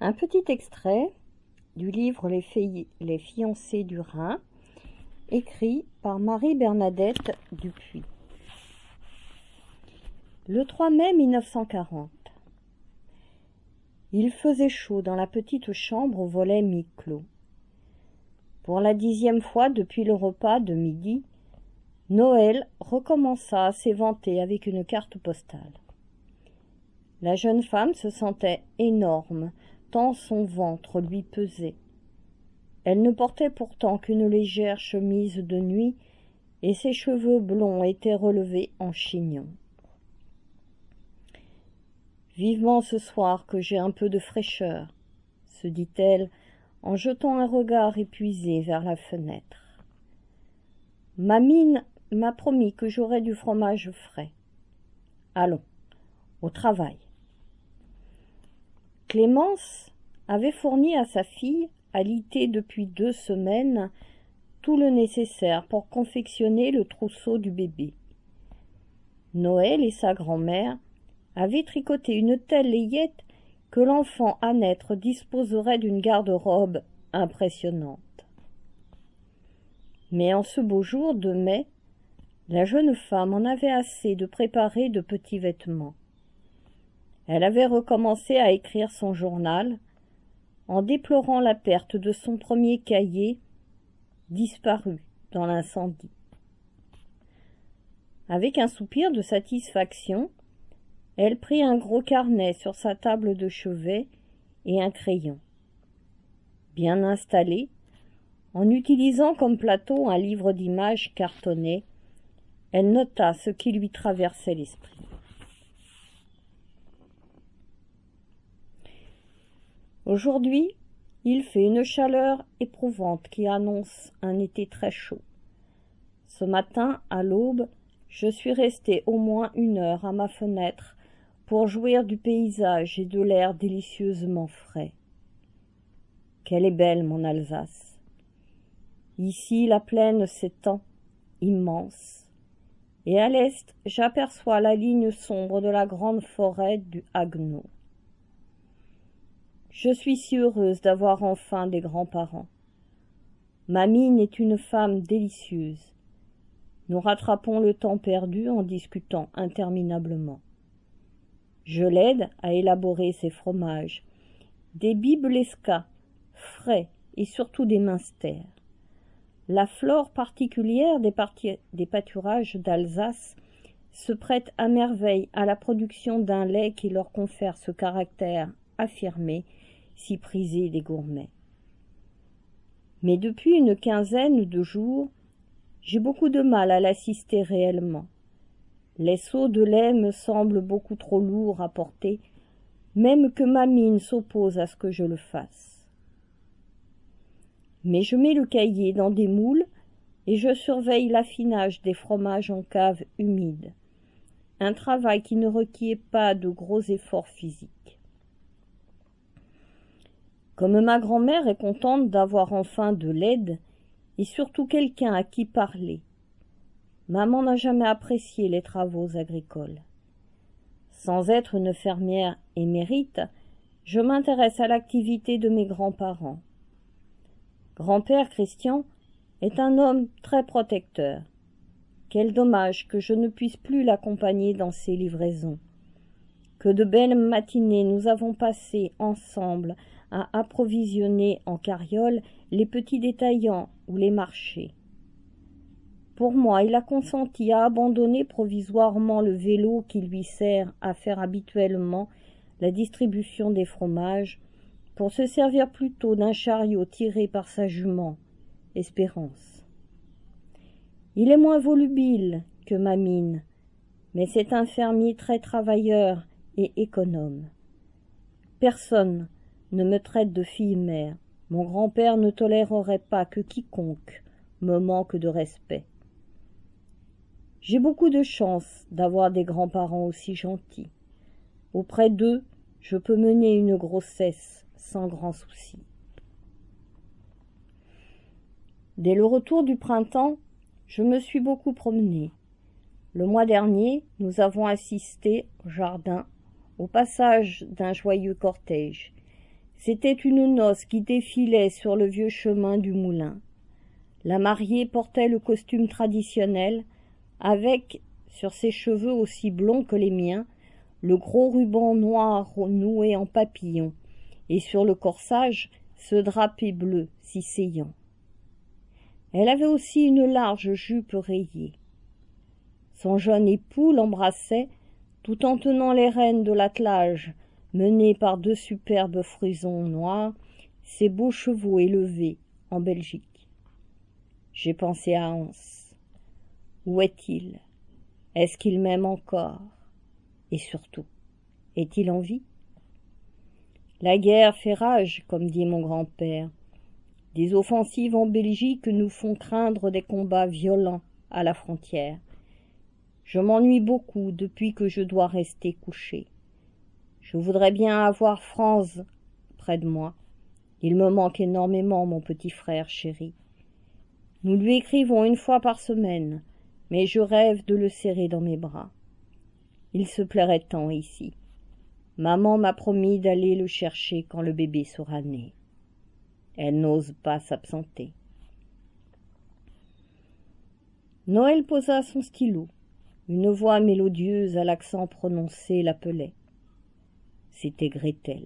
Un petit extrait du livre Les fiancés du Rhin, écrit par Marie-Bernadette Dupuis. Le 3 mai 1940. Il faisait chaud dans la petite chambre aux volets mi-clos. Pour la 10e fois depuis le repas de midi, Noël recommença à s'éventer avec une carte postale. La jeune femme se sentait énorme, tant son ventre lui pesait. Elle ne portait pourtant qu'une légère chemise de nuit, et ses cheveux blonds étaient relevés en chignon. « Vivement ce soir que j'ai un peu de fraîcheur, » se dit-elle en jetant un regard épuisé vers la fenêtre. « Mamine m'a promis que j'aurais du fromage frais. Allons, au travail. » Clémence avait fourni à sa fille, alitée depuis 2 semaines, tout le nécessaire pour confectionner le trousseau du bébé. Noël et sa grand-mère avaient tricoté une telle layette que l'enfant à naître disposerait d'une garde-robe impressionnante. Mais en ce beau jour de mai, la jeune femme en avait assez de préparer de petits vêtements. Elle avait recommencé à écrire son journal, en déplorant la perte de son premier cahier, disparu dans l'incendie. Avec un soupir de satisfaction, elle prit un gros carnet sur sa table de chevet et un crayon. Bien installée, en utilisant comme plateau un livre d'images cartonné, elle nota ce qui lui traversait l'esprit. Aujourd'hui, il fait une chaleur éprouvante qui annonce un été très chaud. Ce matin, à l'aube, je suis restée au moins 1 heure à ma fenêtre pour jouir du paysage et de l'air délicieusement frais. Qu'elle est belle, mon Alsace. Ici, la plaine s'étend, immense, et à l'est, j'aperçois la ligne sombre de la grande forêt du Haguenau. Je suis si heureuse d'avoir enfin des grands-parents. Mamine est une femme délicieuse. Nous rattrapons le temps perdu en discutant interminablement. Je l'aide à élaborer ses fromages, des biblesca, frais et surtout des minsters. La flore particulière des pâturages d'Alsace se prête à merveille à la production d'un lait qui leur confère ce caractère affirmé, si prisé des gourmets. Mais depuis une quinzaine de jours, j'ai beaucoup de mal à l'assister réellement. Les seaux de lait me semblent beaucoup trop lourds à porter, même que Mamine s'oppose à ce que je le fasse. Mais je mets le cahier dans des moules et je surveille l'affinage des fromages en cave humide, un travail qui ne requiert pas de gros efforts physiques. Comme ma grand-mère est contente d'avoir enfin de l'aide et surtout quelqu'un à qui parler, maman n'a jamais apprécié les travaux agricoles. Sans être une fermière émérite, je m'intéresse à l'activité de mes grands-parents. Grand-père Christian est un homme très protecteur. Quel dommage que je ne puisse plus l'accompagner dans ses livraisons. Que de belles matinées nous avons passées ensemble à approvisionner en carriole les petits détaillants ou les marchés. Pour moi, il a consenti à abandonner provisoirement le vélo qui lui sert à faire habituellement la distribution des fromages, pour se servir plutôt d'un chariot tiré par sa jument, Espérance. Il est moins volubile que Mamine, mais c'est un fermier très travailleur et économe. Personne ne me traite de fille-mère. Mon grand-père ne tolérerait pas que quiconque me manque de respect. J'ai beaucoup de chance d'avoir des grands-parents aussi gentils. Auprès d'eux, je peux mener une grossesse sans grand souci. Dès le retour du printemps, je me suis beaucoup promenée. Le mois dernier, nous avons assisté au jardin au passage d'un joyeux cortège. C'était une noce qui défilait sur le vieux chemin du moulin. La mariée portait le costume traditionnel, avec, sur ses cheveux aussi blonds que les miens, le gros ruban noir noué en papillon, et sur le corsage, ce drapé bleu si saillant. Elle avait aussi une large jupe rayée. Son jeune époux l'embrassait, tout en tenant les rênes de l'attelage, mené par deux superbes frisons noirs, ses beaux chevaux élevés en Belgique. J'ai pensé à Hans. Où est-il? Est-ce qu'il m'aime encore? Et surtout, est-il en vie? La guerre fait rage, comme dit mon grand-père. Des offensives en Belgique nous font craindre des combats violents à la frontière. Je m'ennuie beaucoup depuis que je dois rester couché. Je voudrais bien avoir Franz près de moi. Il me manque énormément, mon petit frère chéri. Nous lui écrivons une fois par semaine, mais je rêve de le serrer dans mes bras. Il se plairait tant ici. Maman m'a promis d'aller le chercher quand le bébé sera né. Elle n'ose pas s'absenter. Noël posa son stylo. Une voix mélodieuse à l'accent prononcé l'appelait. C'était Gretel.